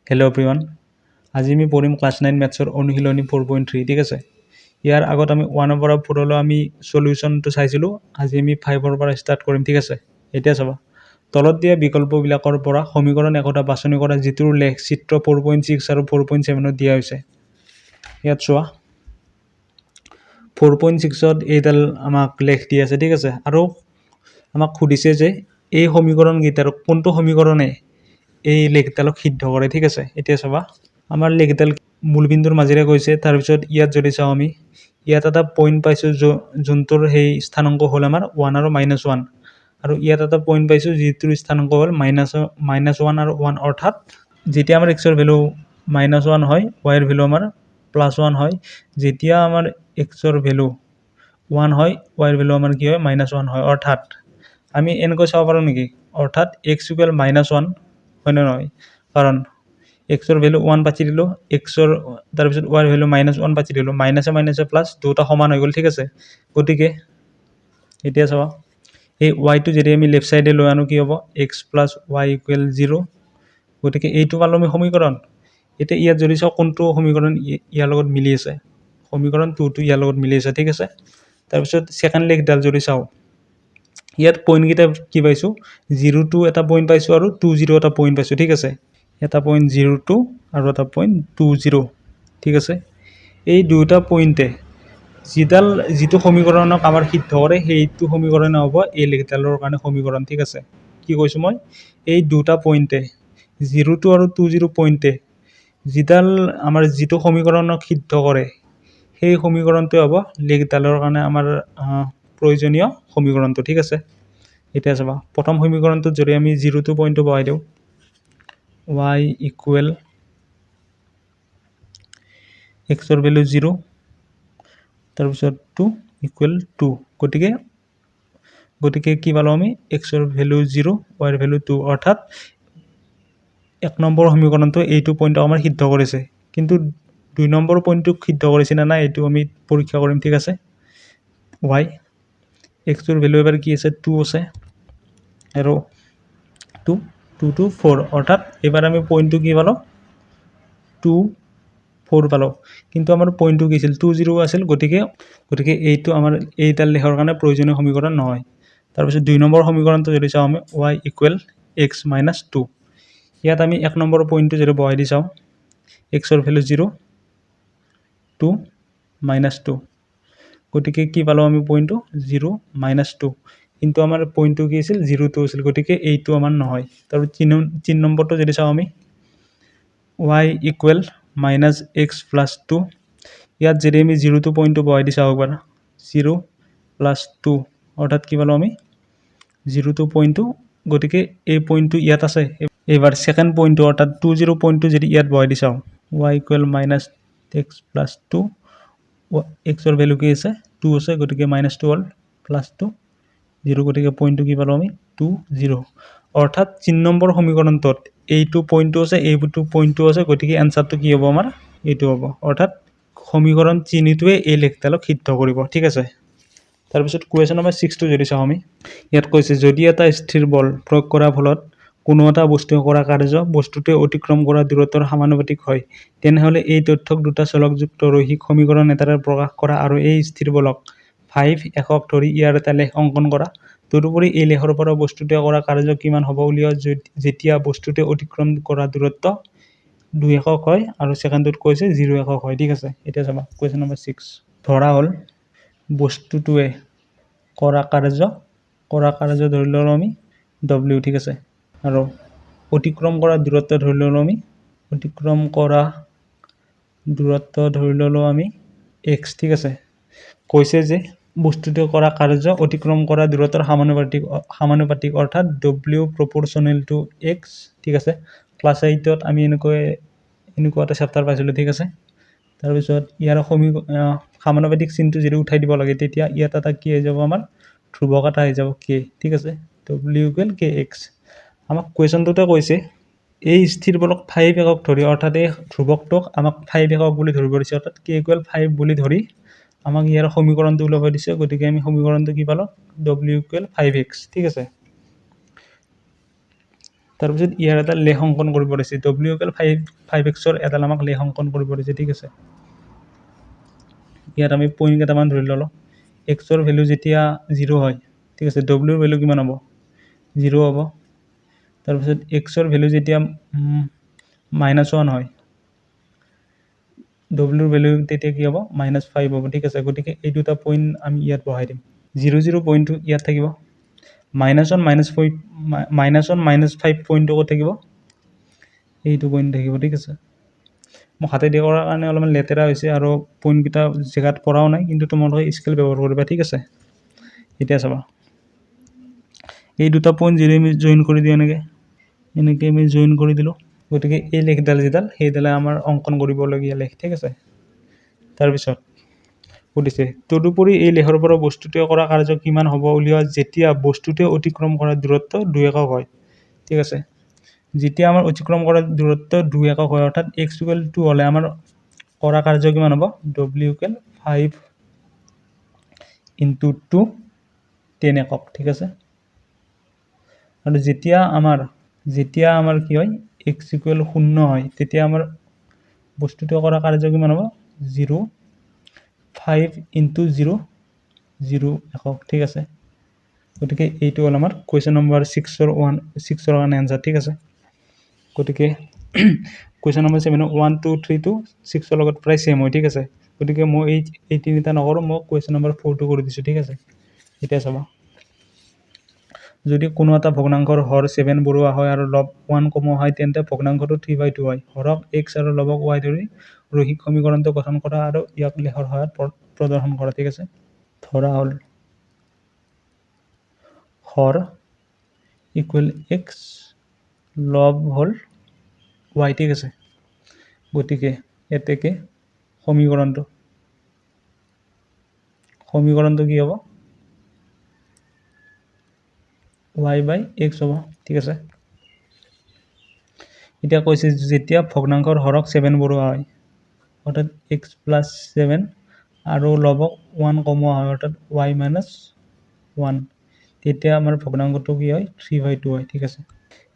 Hello' everyone, আজি আমি পঢ়িম ক্লাছ 9 মেথছৰ অনুশীলনী 4.3 ঠিক আছে। ইয়াৰ আগত আমি 1ৰ পৰা 4লৈ আমি সলিউশ্যনটো চাইছিলোঁ। আজি আমি 5ৰ পৰা ষ্টাৰ্ট কৰিম ঠিক আছে। এতিয়া চাবা, তলত দিয়া বিকল্পবিলাকৰ পৰা সমীকৰণ একোটা বাছনি কৰা যিটোৰ লেখ চিত্ৰ 4.6 আৰু 4.7ত দিয়া হৈছে। ইয়াত চোৱা 4.6ত এইডাল আমাক লেখ দি আছে ঠিক আছে, আৰু আমাক সুধিছে যে এই সমীকৰণকেইটাৰ কোনটো সমীকৰণে এই লেখডালক সিদ্ধ কৰে ঠিক আছে। এতিয়া চাবা, আমাৰ লেখডাল মূলবিন্দুৰ মাজেৰে গৈছে। তাৰপিছত ইয়াত যদি চাওঁ আমি ইয়াত এটা পইণ্ট পাইছোঁ যোনটোৰ সেই স্থানাংক হ'ল আমাৰ 1 আৰু -1, আৰু ইয়াত এটা পইণ্ট পাইছোঁ যিটোৰ স্থানাংক হ'ল -1 আৰু 1, অৰ্থাৎ যেতিয়া আমাৰ এক্সৰ ভেলু -1 হয়, ৱাইৰ ভেলু আমাৰ +1 হয়। যেতিয়া আমাৰ এক্সৰ ভেলু 1 হয়, ৱাইৰ ভেলু আমাৰ কি হয় -1 হয়। অৰ্থাৎ আমি এনেকৈ চাব পাৰোঁ নেকি, অৰ্থাৎ x = -1 হয় নে নহয়, কাৰণ এক্সৰ ভেলু 1 পাতি দিলোঁ, এক্সৰ তাৰপিছত ৱাইৰ ভেলু -1 পাতি দিলোঁ, মাইনাছে মাইনাছে প্লাছ দুটা সমান হৈ গ'ল ঠিক আছে। গতিকে এতিয়া চাবা, এই ৱাইটো যদি আমি লেফ্ট ছাইডে লৈ আনো কি হ'ব, x + y = 0। গতিকে এইটো পালোঁ আমি সমীকৰণ। এতিয়া ইয়াত যদি চাওঁ কোনটো সমীকৰণ ইয়াৰ লগত মিলি আছে, সমীকৰণ 2টো ইয়াৰ লগত মিলি আছে ঠিক আছে। তাৰপিছত ছেকেণ্ড লেখডাল যদি চাওঁ, ইয়াত পইণ্টকেইটা কি পাইছোঁ, 0, 2 এটা পইণ্ট পাইছোঁ আৰু 2, 0 এটা পইণ্ট পাইছোঁ ঠিক আছে। এটা পইণ্ট 0, 2 আৰু এটা পইণ্ট 2, 0 ঠিক আছে। এই দুয়োটা পইণ্টে যিটো সমীকৰণক আমাৰ সিদ্ধ কৰে সেইটো সমীকৰণে হ'ব এই লেখডালৰ কাৰণে সমীকৰণ ঠিক আছে। কি কৈছোঁ মই, এই দুটা পইণ্টে 0, 2 আৰু 2, 0 পইণ্টে যিটো সমীকৰণক সিদ্ধ কৰে সেই সমীকৰণটোৱে হ'ব লেখডালৰ কাৰণে আমাৰ প্ৰয়োজনীয় সমীকৰণটো ঠিক আছে। এতিয়া চাবা, প্ৰথম সমীকৰণটোত যদি আমি 0, 2 পইণ্টটো বহাই দিওঁ, y = এক্সৰ ভেলু 0, তাৰপিছত 2 = 2। গতিকে কি পালোঁ আমি, এক্সৰ ভেলু 0, ৱাইৰ ভেলু 2, অৰ্থাৎ 1 নম্বৰ সমীকৰণটো এইটো পইণ্টক আমাৰ সিদ্ধ কৰিছে। কিন্তু 2 নম্বৰ পইণ্টটোক সিদ্ধ কৰিছে নে নাই এইটো আমি পৰীক্ষা কৰিম ঠিক আছে। y এক্সৰ ভেলু এবাৰ কি আছে, 2 আছে, আৰু 2 to 4, অৰ্থাৎ এইবাৰ আমি পইণ্টটো কি পালোঁ, 2, 4 পালোঁ। কিন্তু আমাৰ পইণ্টটো কি আছিল, 2, 0 আছিল। গতিকে এইটো আমাৰ এইডাল লেখৰ কাৰণে প্ৰয়োজনীয় সমীকৰণ নহয়। তাৰপিছত 2 নম্বৰ সমীকৰণটো যদি চাওঁ আমি, y = x - 2। ইয়াত আমি 1 নম্বৰ পইণ্টটো যদি বহাই দি চাওঁ, এক্সৰ ভেলু 0, 2 - 2। গতিকে কি পালোঁ আমি পইণ্টটো, 0 - 2। কিন্তু আমাৰ পইণ্টটো কি আছিল, 0, 2 আছিল। গতিকে এইটো আমাৰ নহয়। তাৰপিছত 3 নম্বৰটো যদি চাওঁ আমি, y = -x + 2। ইয়াত যদি আমি 0, 2 পইণ্টটো বহাই দি চাওঁ একবাৰ, 0 + 2, অৰ্থাৎ কি পালোঁ আমি 0, 2 পইণ্টটো। গতিকে এই পইণ্টটো ইয়াত আছে। এইবাৰ ছেকেণ্ড পইণ্টটো অৰ্থাৎ 2, 0 পইণ্টটো যদি ইয়াত বহাই দি চাওঁ, y = -x + 2, এক্সৰ ভেলু কি আছে, 2 আছে। গতিকে -2 হ'ল, +2, 0। গতিকে পইণ্টটো কি পালোঁ আমি, 2, 0। অৰ্থাৎ 3 নম্বৰ সমীকৰণটোত এইটো পইণ্টটো আছে, এইটো পইণ্টটো আছে। গতিকে এনচাৰটো কি হ'ব আমাৰ, এইটো হ'ব। অৰ্থাৎ সমীকৰণ 3টোৱে এই লেখডালক সিদ্ধ কৰিব ঠিক আছে। তাৰপিছত কুৱেশ্যন নম্বৰ 6টো যদি চাওঁ আমি, ইয়াত কৈছে যদি এটা স্থিৰ বল প্ৰয়োগ কৰাৰ ফলত কোনো এটা বস্তুৱে কৰা কাৰ্য বস্তুটোৱে অতিক্ৰম কৰা দূৰত্বৰ সমানুপাতিক হয়, তেনেহ'লে এই তথ্যক দুটা চলকযুক্ত ৰৈখিক সমীকৰণ এটাৰে প্ৰকাশ কৰা আৰু এই স্থিৰ বলক 5 একক ধৰি ইয়াৰ এটা লেখ অংকন কৰা। তদুপৰি এই লেখৰ পৰা বস্তুটোৱে কৰা কাৰ্য কিমান হ'ব উলিওৱা যেতিয়া বস্তুটোৱে অতিক্ৰম কৰা দূৰত্ব 2 একক হয় আৰু ছেকেণ্ডটোত কৈছে 0 একক হয় ঠিক আছে। এতিয়া চাবা কুৱেশ্যন নম্বৰ 6, ধৰা হ'ল বস্তুটোৱে কৰা কাৰ্য ধৰি ল'লোঁ আমি w ঠিক আছে, আৰু অতিক্ৰম কৰা দূৰত্ব ধৰি ল'লোঁ আমি x ঠিক আছে। কৈছে যে বস্তুটোৱে কৰা কাৰ্য অতিক্ৰম কৰা দূৰত্বৰ সমানুপাতিক, অৰ্থাৎ w = x ঠিক আছে। ক্লাছ 8ত আমি এনেকুৱা এটা চেপ্টাৰ পাইছিলোঁ ঠিক আছে। তাৰপিছত ইয়াৰ সমানুপাতিক চিনটো যদি উঠাই দিব লাগে, তেতিয়া ইয়াত এটা কি হৈ যাব, আমাৰ ধ্ৰুৱক এটা হৈ যাব k ঠিক আছে, w = kx। আমাক কুৱেশ্যনটোতে কৈছে এই স্থিৰ বলক 5 একক ধৰি, অৰ্থাৎ এই ধ্ৰুৱকটোক আমাক 5 একক বুলি ধৰিব দিছে, অৰ্থাৎ k = 5 বুলি ধৰি আমাক ইয়াৰ সমীকৰণটো ওলাব দিছে। গতিকে আমি সমীকৰণটো কি পালোঁ, w = 5x ঠিক আছে। তাৰপিছত ইয়াৰ এটা লেখ অংকন কৰিব দিছে WL 5x এডাল আমাক লেখ অংকন কৰিব দিছে ঠিক আছে ইয়াত আমি পইণ্ট কেইটামান ধৰি ল'লোঁ এক্সৰ ভেলু যেতিয়া 0 হয় ঠিক আছে ডব্লিউৰ ভেলু কিমান হ'ব 0 হ'ব তাৰপিছত এক্সৰ ভেলু যেতিয়া -1 হয় ডব্লিউৰ ভেলু তেতিয়া কি হ'ব -5 হ'ব ঠিক আছে গতিকে এই দুটা পইণ্ট আমি ইয়াত বহাই দিম 0 পইণ্টটো ইয়াত থাকিব -1 -5 পইণ্টটো ক'ত থাকিব এইটো পইণ্ট থাকিব ঠিক আছে মই হাতেদি কৰাৰ কাৰণে অলপমান লেতেৰা হৈছে আৰু পইণ্টকেইটা জেগাত পৰাও নাই কিন্তু তোমালোকে স্কেল ব্যৱহাৰ কৰিবা ঠিক আছে এতিয়া চাবা এই দুটা পইণ্ট যদি আমি জইন কৰি দিওঁ এনেকৈ আমি জইন কৰি দিলোঁ গতিকে এই লেখডাল যিডাল সেইডালে আমাৰ অংকন কৰিবলগীয়া লেখ ঠিক আছে তাৰপিছত সুধিছে তদুপৰি এই লেখৰ পৰা বস্তুটোৱে কৰা কাৰ্য কিমান হ'ব উলিওৱা যেতিয়া বস্তুটোৱে অতিক্ৰম কৰা দূৰত্ব 2 একক হয় ঠিক আছে যেতিয়া আমাৰ অতিক্ৰম কৰা দূৰত্ব 2 একক হয় অৰ্থাৎ x = 2 হ'লে আমাৰ কৰা কাৰ্য কিমান হ'ব w = 5 * 2 10 একক ঠিক আছে আৰু যেতিয়া আমাৰ কি হয় x = 0 হয় তেতিয়া আমাৰ বস্তুটো কৰা কাৰ্য কিমান হ'ব 0 5 * 0 0 একক ঠিক আছে গতিকে এইটো হ'ল আমাৰ কুৱেশ্যন নম্বৰ 6ৰ কাৰণে এনসাৰ ঠিক আছে গতিকে কুৱেশ্যন নম্বৰ 7 1 2 3 টো 6ৰ লগত প্ৰায় সেম হয় ঠিক আছে গতিকে মই এই তিনিটা নকৰোঁ মই কুৱেশ্যন নম্বৰ 4টো কৰি দিছোঁ ঠিক আছে এতিয়া চাবা যদি কোনো এটা ভগ্নাংশৰ হৰ 7 বঢ়োৱা হয় আৰু লব 1 কমোৱা হয় তেন্তে ভগ্নাংশটো 3/2 হয় হৰক x আৰু লবক y ধৰি ৰৈখিক সমীকৰণটো গঠন কৰা আৰু ইয়াক লেখৰ সহায়ত প্ৰদৰ্শন কৰা ঠিক আছে ধৰা হ'ল হৰ = x লব হ'ল y ঠিক আছে গতিকে এতেকে সমীকৰণটো কি হ'ব y/x হ'ব ঠিক আছে এতিয়া কৈছে যেতিয়া ভগ্নাংশৰ হৰক 7 বঢ়োৱা হয় অৰ্থাৎ x + 7 আৰু লবক 1 কমোৱা হয় অৰ্থাৎ y - 1 তেতিয়া আমাৰ ভগ্নাংশটো কি হয় 3/2 হয় ঠিক আছে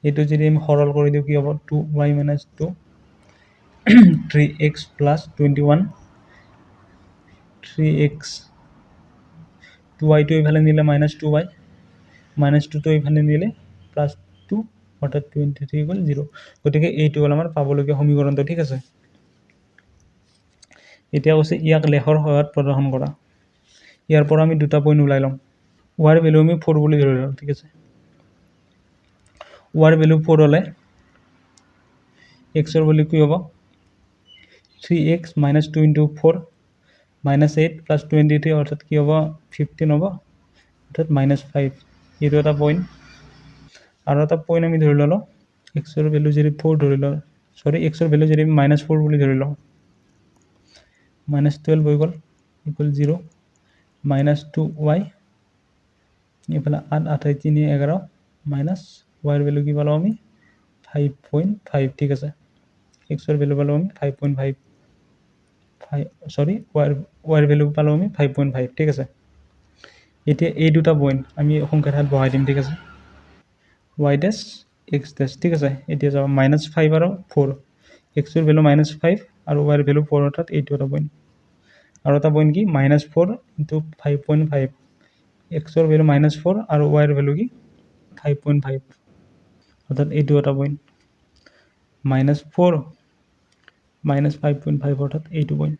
এইটো যদি আমি সৰল কৰি দিওঁ কি হ'ব 2y - 2 3x + 21 3x 2y টো এইফালে নিলে -2y -2 টো এইফালে নিলে +2 অৰ্থাৎ 23 = 0 গতিকে এইটো হ'ল আমাৰ পাবলগীয়া সমীকৰণটো ঠিক আছে এতিয়া কৈছে ইয়াক লেখৰ সহায়ত প্ৰদৰ্শন কৰা ইয়াৰ পৰা আমি দুটা পইণ্ট ওলাই ল'ম y ৰ ভেলু আমি 4 বুলি ধৰি লওঁ ঠিক আছে y ৰ ভেলু 4 হ'লে x ৰ ভেলু কি হ'ব 3x - 2 * 4 -8 + 23 অৰ্থাৎ কি হ'ব 15 হ'ব অৰ্থাৎ -5 এইটো এটা পইণ্ট আৰু এটা পইণ্ট আমি ধৰি ল'লোঁ x ৰ ভেলু যদি 4 ধৰি লওঁ x ৰ ভেলু যদি -4 বুলি ধৰি লওঁ -12 হৈ গ'ল = 0 -2y এইফালে 8 8 3 11 y ৰ ভেলু কি পালোঁ আমি 5.5 ঠিক আছে x ৰ ভেলু পালোঁ আমি 5.5 y ৰ ভেলু পালোঁ আমি 5.5 ঠিক আছে এতিয়া এই দুটা পইণ্ট আমি সংখ্যাৰ ঠাইত বহাই দিম ঠিক আছে y ডেছ x ডেছ ঠিক আছে এতিয়া যাওঁ -5 আৰু 4 x ৰ ভেলু -5 আৰু y ৰ ভেলু 4 অৰ্থাৎ এইটো এটা পইণ্ট আৰু এটা পইণ্ট কি -4 * 5.5 x ৰ ভেলু -4 আৰু y ৰ ভেলু কি 5.5 অৰ্থাৎ এইটো এটা পইণ্ট -4 -5.5 অৰ্থাৎ এইটো পইণ্ট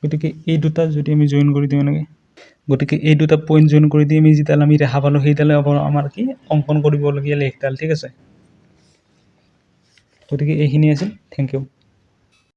গতিকে এই দুটা যদি আমি জইন কৰি দিওঁ গতিকে এই দুটা পইণ্ট জইন কৰি দি আমি যিডাল আমি ৰেখা পালোঁ সেইডালে হ'ব আমাৰ কি অংকন কৰিবলগীয়া লেখডাল ঠিক আছে গতিকে এইখিনি আছিল থেংক ইউ